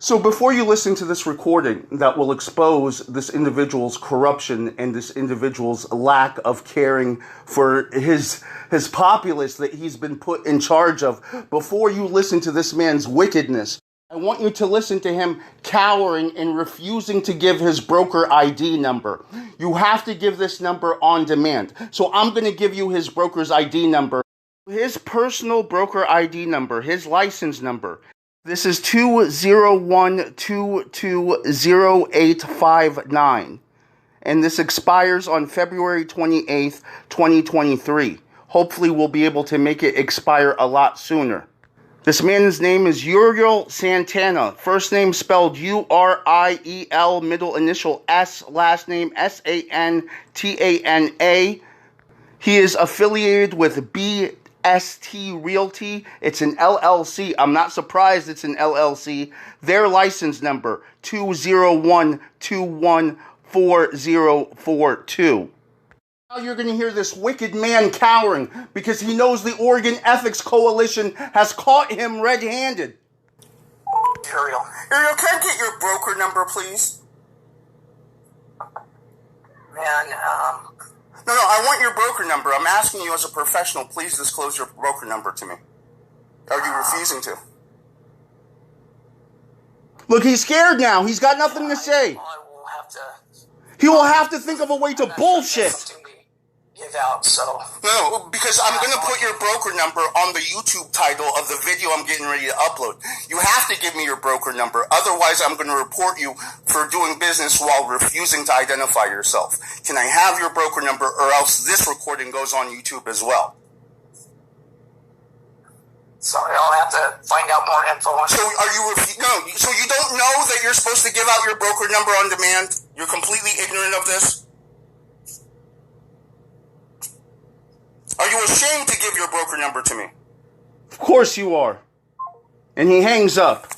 So before you listen to this recording that will expose this individual's corruption and this individual's lack of caring for his populace that he's been put in charge of, before you listen to this man's wickedness, I want you to listen to him cowering and refusing to give his broker ID number. You have to give this number on demand. So I'm going to give you his broker's ID number. His personal broker ID number, his license number. This is 201220859, and this expires on February 28th, 2023. Hopefully we'll be able to make it expire a lot sooner. This man's name is Uriel Santana, first name spelled Uriel, middle initial S, last name Santana. He is affiliated with BST Realty. It's an LLC. I'm not surprised it's an LLC. Their license number, 201214042. Now you're going to hear this wicked man cowering because he knows the Oregon Ethics Coalition has caught him red-handed. Uriel, can I get your broker number, please? Man, No, I want your broker number. I'm asking you as a professional, please disclose your broker number to me. Are you refusing to? Look, he's scared now. He's got nothing to say. He will have to think of a way to bullshit. Give out, so No, because I'm going to put your broker number on the YouTube title of the video I'm getting ready to upload. You have to give me your broker number. Otherwise, I'm going to report you for doing business while refusing to identify yourself. Can I have your broker number, or else this recording goes on YouTube as well? Sorry, I'll have to find out more info on. So are you so you don't know that you're supposed to give out your broker number on demand? You're completely ignorant of this? Are you ashamed to give your broker number to me? Of course you are. And he hangs up.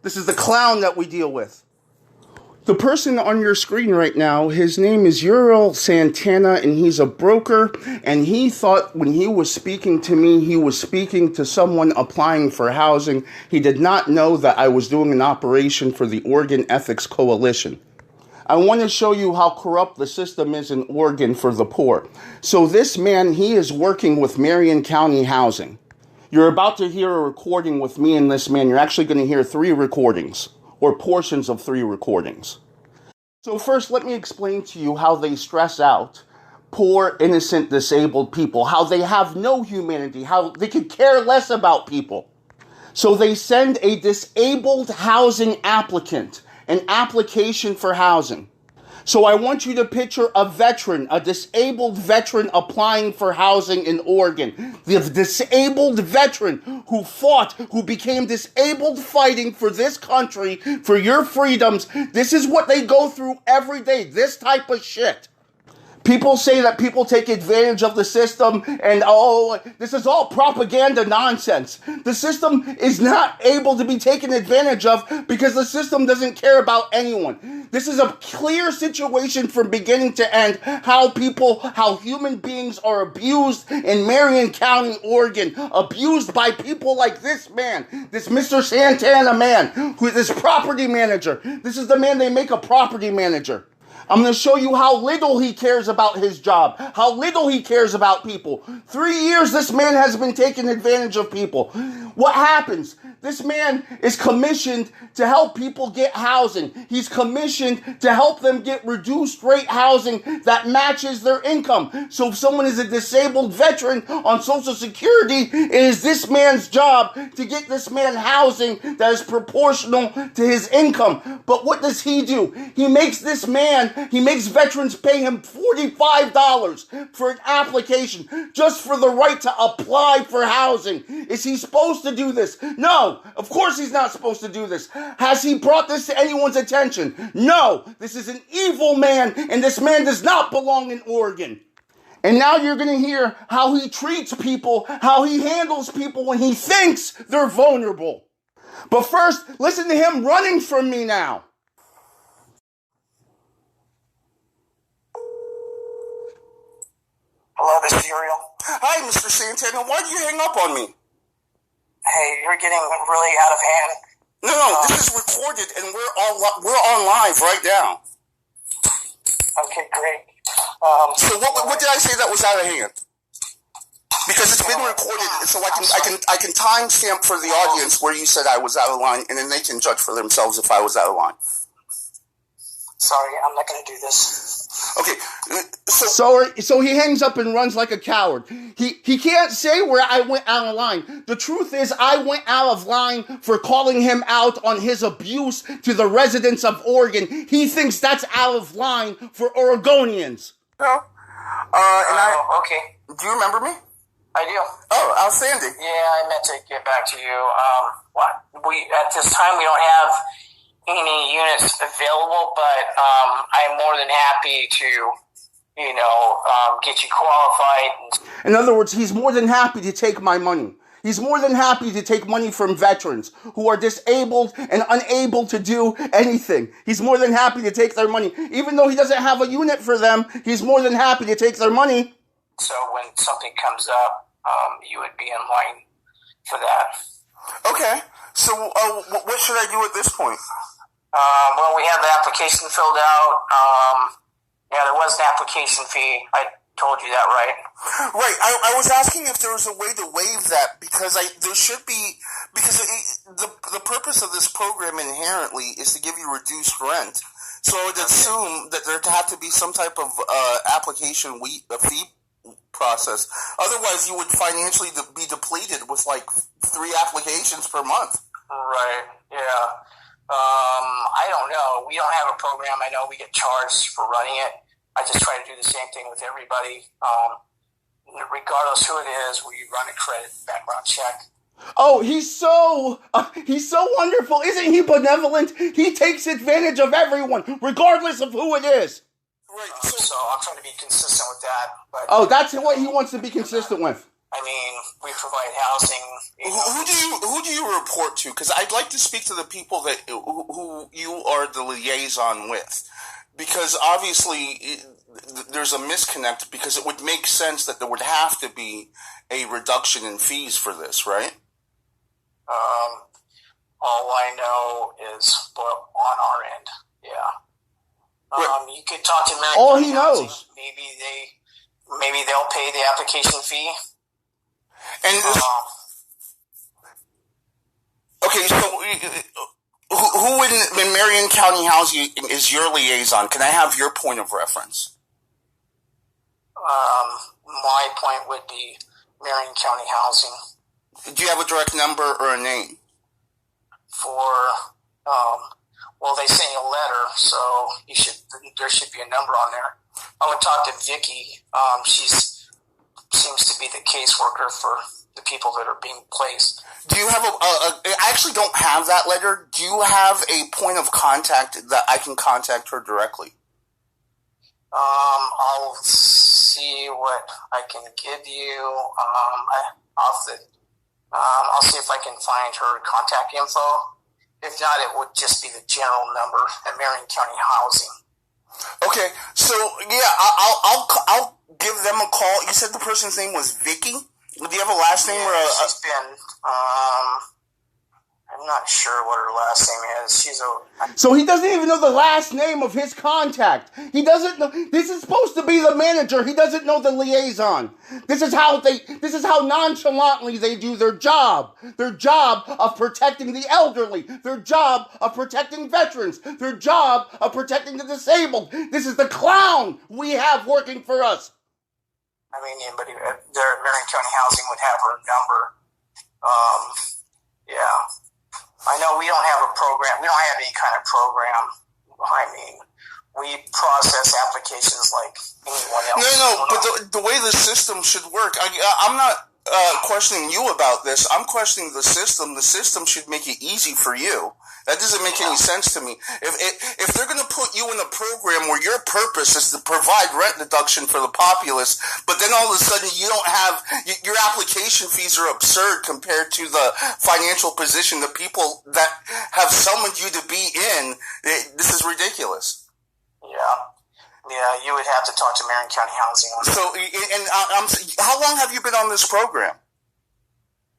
This is the clown that we deal with. The person on your screen right now, his name is Uriel Santana, and he's a broker, and he thought when he was speaking to me, he was speaking to someone applying for housing. He did not know that I was doing an operation for the Oregon Ethics Coalition. I want to show you how corrupt the system is in Oregon for the poor. So this man, he is working with Marion County Housing. You're about to hear a recording with me and this man. You're actually going to hear 3 recordings, or portions of 3 recordings. So first, let me explain to you how they stress out poor, innocent, disabled people, how they have no humanity, how they could care less about people. So they send a disabled housing applicant an application for housing. So I want you to picture a veteran, a disabled veteran applying for housing in Oregon. The disabled veteran who fought, who became disabled fighting for this country, for your freedoms. This is what they go through every day, this type of shit. People say that people take advantage of the system and, this is all propaganda nonsense. The system is not able to be taken advantage of because the system doesn't care about anyone. This is a clear situation from beginning to end, how human beings are abused in Marion County, Oregon, abused by people like this man, this Mr. Santana man, this property manager. This is the man they make a property manager. I'm going to show you how little he cares about his job, how little he cares about people. 3 years this man has been taking advantage of people. What happens? This man is commissioned to help people get housing. He's commissioned to help them get reduced rate housing that matches their income. So if someone is a disabled veteran on Social Security, it is this man's job to get this man housing that is proportional to his income. But what does he do? He makes veterans pay him $45 for an application just for the right to apply for housing. Is he supposed to do this? No, of course he's not supposed to do this. Has he brought this to anyone's attention? No, this is an evil man, and this man does not belong in Oregon. And now you're going to hear how he treats people, how he handles people when he thinks they're vulnerable. But first, listen to him running from me now. Hello, this is Uriel. Hi, Mr. Santana. Why did you hang up on me? Hey, you're getting really out of hand. No, this is recorded, and we're on live right now. Okay, great. So what did I say that was out of hand? Because it's been recorded, so I can timestamp for the audience where you said I was out of line, and then they can judge for themselves if I was out of line. Sorry, I'm not going to do this. Okay, so he hangs up and runs like a coward. He can't say where I went out of line. The truth is, I went out of line for calling him out on his abuse to the residents of Oregon. He thinks that's out of line for Oregonians. No. Okay. Do you remember me? I do. Oh, outstanding. Yeah, I meant to get back to you. At this time we don't have any units available, but I'm more than happy to, get you qualified. In other words, he's more than happy to take my money. He's more than happy to take money from veterans who are disabled and unable to do anything. He's more than happy to take their money. Even though he doesn't have a unit for them, he's more than happy to take their money. So when something comes up, you would be in line for that. Okay. So what should I do at this point? Well, we have the application filled out. There was an application fee. I told you that, right? Right. I was asking if there was a way to waive that because there should be, because the purpose of this program inherently is to give you reduced rent. So I would assume that there'd have to be some type of application fee process. Otherwise, you would financially be depleted with like 3 applications per month. Right. Yeah. I don't know. We don't have a program. I know we get charged for running it. I just try to do the same thing with everybody. Regardless who it is, we run a credit background check. Oh, he's so wonderful. Isn't he benevolent? He takes advantage of everyone, regardless of who it is. Right. So I'm trying to be consistent with that. But that's what he wants to be consistent with. I mean, we provide housing. Who do you report to? Because I'd like to speak to the people that who you are the liaison with. Because obviously there's a misconnect. Because it would make sense that there would have to be a reduction in fees for this, right? All I know is on our end, yeah. You could talk to Matt. All he knows. Maybe they'll pay the application fee. And okay, so who in Marion County Housing is your liaison? Can I have your point of reference? My point would be Marion County Housing. Do you have a direct number or a name? Well, they sent you a letter, so there should be a number on there. I would talk to Vicky. She seems to be the caseworker for the people that are being placed. Do you have I actually don't have that letter. Do you have a point of contact that I can contact her directly? I'll see what I can give you. I'll see if I can find her contact info. If not, it would just be the general number at Marion County Housing. Okay, so yeah, I'll give them a call. You said the person's name was Vicky. Do you have a last name or a? She's been. I'm not sure what her last name is. So he doesn't even know the last name of his contact. He doesn't know. This is supposed to be the manager. He doesn't know the liaison. This is how nonchalantly they do their job. Their job of protecting the elderly. Their job of protecting veterans. Their job of protecting the disabled. This is the clown we have working for us. I mean, anybody there at Marion County Housing would have her number. Yeah. I know we don't have a program. We don't have any kind of program. I mean, we process applications like anyone else. No, but the way the system should work, I'm not questioning you about this. I'm questioning the system. The system should make it easy for you. That doesn't make any sense to me. If they're going to put you in a program where your purpose is to provide rent deduction for the populace, but then all of a sudden you don't have, your application fees are absurd compared to the financial position the people that have summoned you to be in, this is ridiculous. Yeah, you would have to talk to Marion County Housing on that. So, and how long have you been on this program?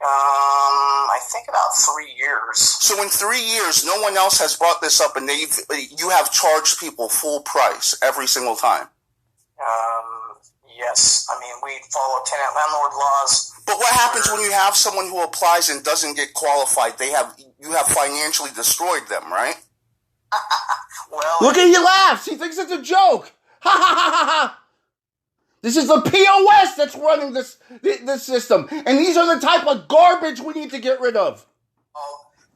I think about 3 years. So in 3 years, no one else has brought this up, and you have charged people full price every single time. Yes. I mean, we follow tenant landlord laws. But what happens when you have someone who applies and doesn't get qualified? You have financially destroyed them, right? Well, look at he laughs. He thinks it's a joke. Ha ha ha ha ha. This is the POS that's running this system, and these are the type of garbage we need to get rid of.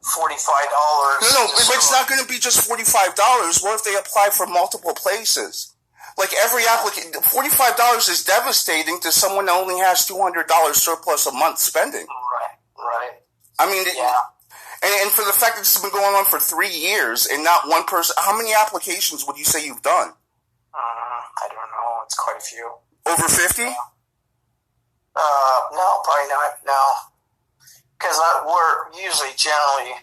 $45. No, it's not going to be just $45. What if they apply for multiple places? Like every applicant, $45 is devastating to someone that only has $200 surplus a month spending. Right. I mean, and for the fact that this has been going on for 3 years and not one person, how many applications would you say you've done? I don't know. It's quite a few. Over 50? No, probably not. No, because we're usually generally.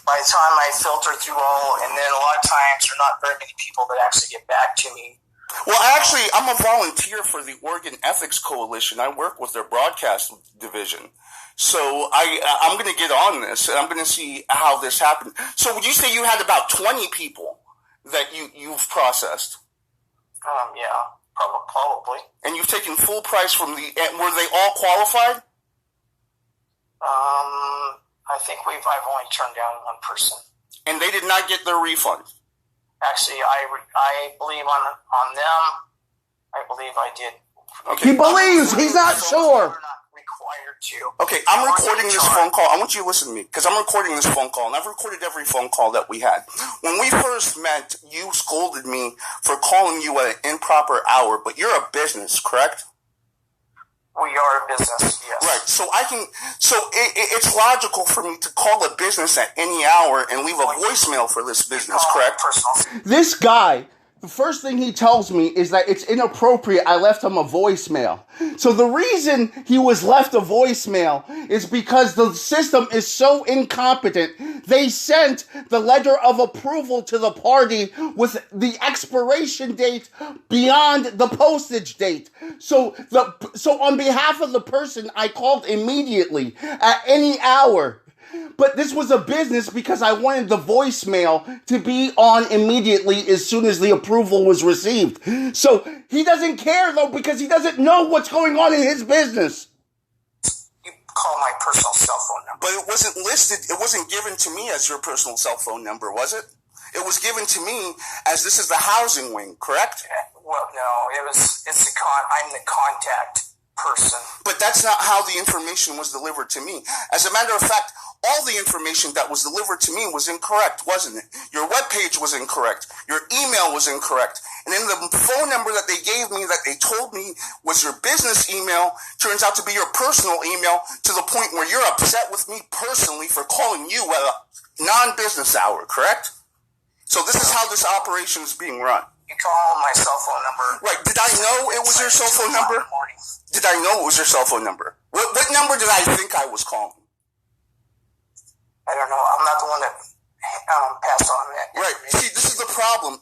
By the time I filter through all, and then a lot of times there are not very many people that actually get back to me. Well, actually, I'm a volunteer for the Oregon Ethics Coalition. I work with their broadcast division. So I'm going to get on this, and I'm going to see how this happened. So would you say you had about 20 people that you've processed? Yeah, probably. And you've taken full price from were they all qualified? I think I've only turned down one person. And they did not get their refund? Actually, I believe on them, I believe I did. Okay. He believes, he's not sure. We're not required to. Okay, I'm recording this phone call. I want you to listen to me, because I'm recording this phone call, and I've recorded every phone call that we had. When we first met, you scolded me for calling you at an improper hour, but you're a business, correct? We are a business, yes. Right, so it's logical for me to call a business at any hour and leave a voicemail for this business, correct? This guy, the first thing he tells me is that it's inappropriate I left him a voicemail. So the reason he was left a voicemail is because the system is so incompetent. They sent the letter of approval to the party with the expiration date beyond the postage date. So on behalf of the person, I called immediately at any hour. But this was a business because I wanted the voicemail to be on immediately as soon as the approval was received. So he doesn't care, though, because he doesn't know what's going on in his business. You call my personal cell phone number. But it wasn't listed, it wasn't given to me as your personal cell phone number, was it? It was given to me as this is the housing wing, correct? Well, no, I'm the contact person. But that's not how the information was delivered to me. As a matter of fact, all the information that was delivered to me was incorrect, wasn't it? Your webpage was incorrect. Your email was incorrect. And then the phone number that they gave me that they told me was your business email turns out to be your personal email, to the point where you're upset with me personally for calling you at a non-business hour, correct? So this is how this operation is being run. You call my cell phone number. Right. Did I know it was your cell phone number? Did I know it was your cell phone number? What number did I think I was calling? I don't know. I'm not the one that passed on that. Right. See, this is the problem.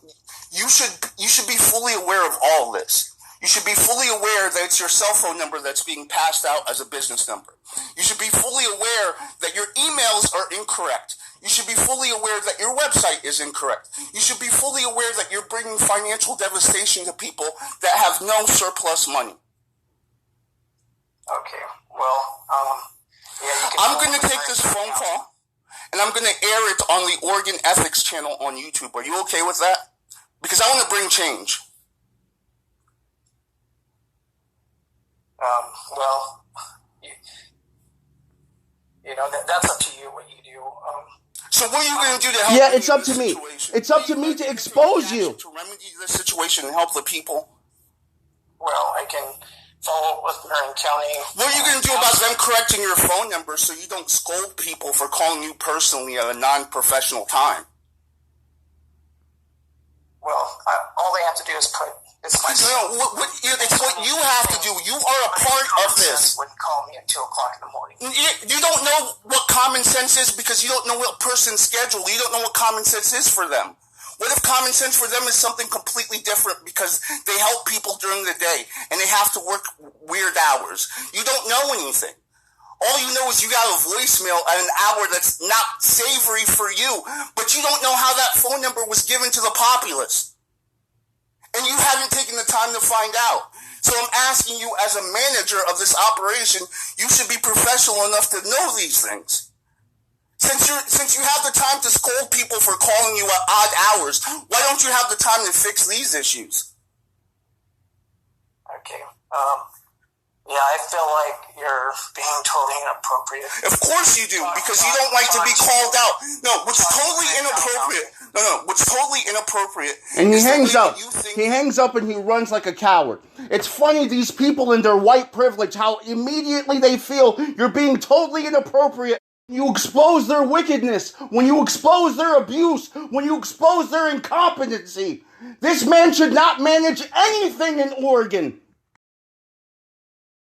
You should be fully aware of all this. You should be fully aware that it's your cell phone number that's being passed out as a business number. You should be fully aware that your emails are incorrect. You should be fully aware that your website is incorrect. You should be fully aware that you're bringing financial devastation to people that have no surplus money. Okay. Well, yeah, I'm going to take this phone call, and I'm going to air it on the Oregon Ethics channel on YouTube. Are you okay with that? Because I want to bring change. Well, that's up to you what you do. So what are you going to do to help? Yeah, it's up to me. It's up to me to expose you. To remedy the situation and help the people. Well, I can follow up with Marion County. What are you going to do about them correcting your phone number so you don't scold people for calling you personally at a non-professional time? Well, all they have to do is put... It's what you have to do. You are a part of this. Wouldn't call me at 2 o'clock in the morning. You don't know what common sense is because you don't know what person's schedule. You don't know what common sense is for them. What if common sense for them is something completely different because they help people during the day and they have to work weird hours? You don't know anything. All you know is you got a voicemail at an hour that's not savory for you, but you don't know how that phone number was given to the populace. And you haven't taken the time to find out. So I'm asking you, as a manager of this operation, you should be professional enough to know these things. Since you have the time to scold people for calling you at odd hours, why don't you have the time to fix these issues? Okay. Yeah, I feel like you're being totally inappropriate. Of course you do, because you don't like to be called out. No, what's totally inappropriate. What's totally inappropriate. And he hangs up. He hangs up and he runs like a coward. It's funny, these people in their white privilege, how immediately they feel you're being totally inappropriate. You expose their wickedness, when you expose their abuse, when you expose their incompetency. This man should not manage anything in Oregon.